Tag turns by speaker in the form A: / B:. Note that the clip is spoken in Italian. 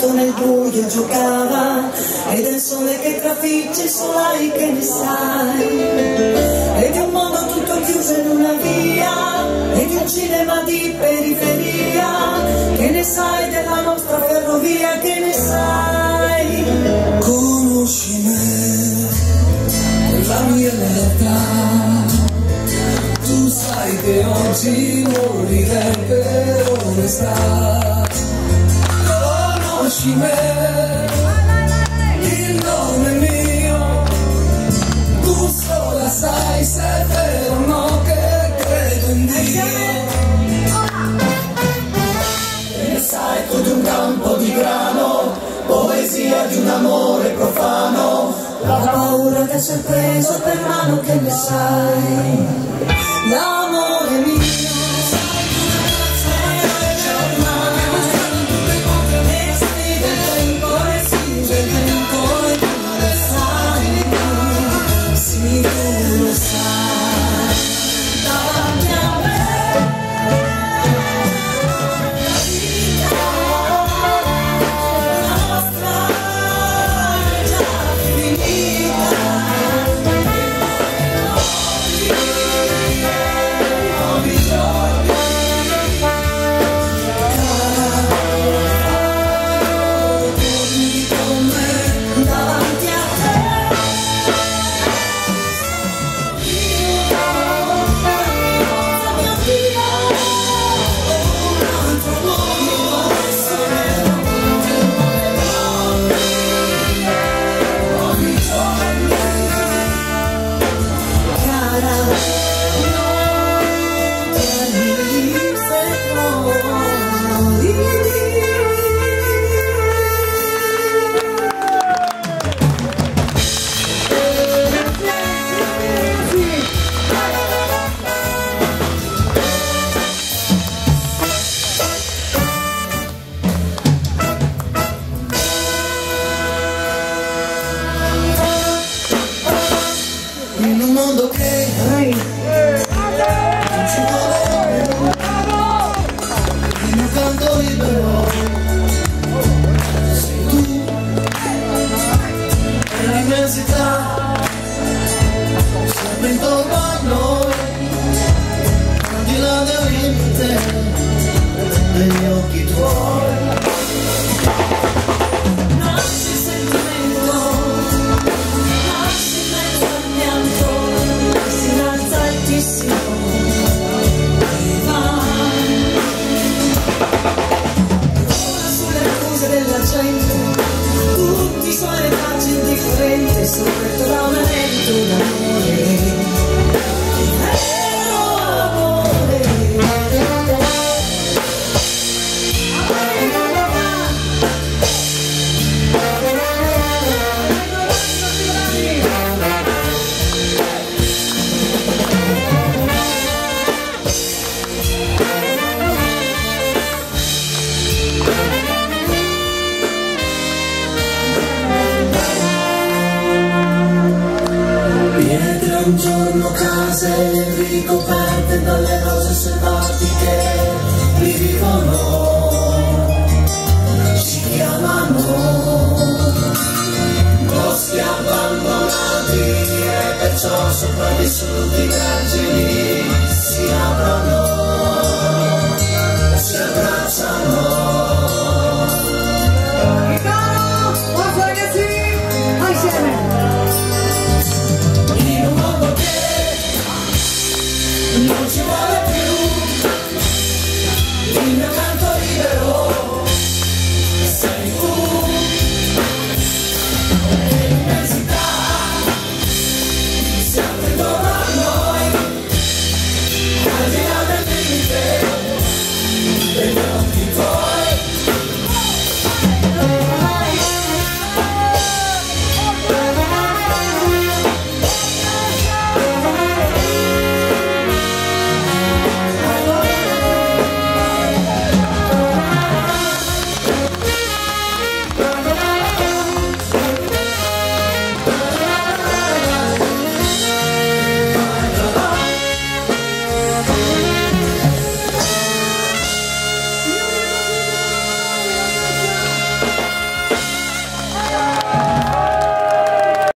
A: letto nel buio giocava, ed è il sole che trafigge il solai, che ne sai? E di un mondo tutto chiuso in una via, e di un cinema di periferia, che ne sai della nostra ferrovia, che ne sai?
B: Conosci me, la mia realtà, tu sai che oggi morirei per onestà. Conosci me, il nome mio, tu sola sai se è vero o no che credo in Dio.
A: Che ne sai tu di un campo di grano, poesia di un amore profano, la paura di essere preso per mano, che ne sai? L'amore mio, sai tu non sai ormai, e scrive il tempo, e scrive il tempo, e tu lo sai, sì tu lo sai, davanti a me, la vita nostra è già finita.
B: In un mondo che non ci vuole il mio canto libero, sei tu, è l'immensità, sempre intorno a noi, al di là del limite degli occhi tuoi.
A: Tutti i suoi retaggi indifferenti, sofferto da un evento d'amore, vero amore.
B: Un giorno case ricoperte dalle rose selvatiche li vivono, si chiamano boschi abbandonati, e perciò sopravvissuti vergini si aprono.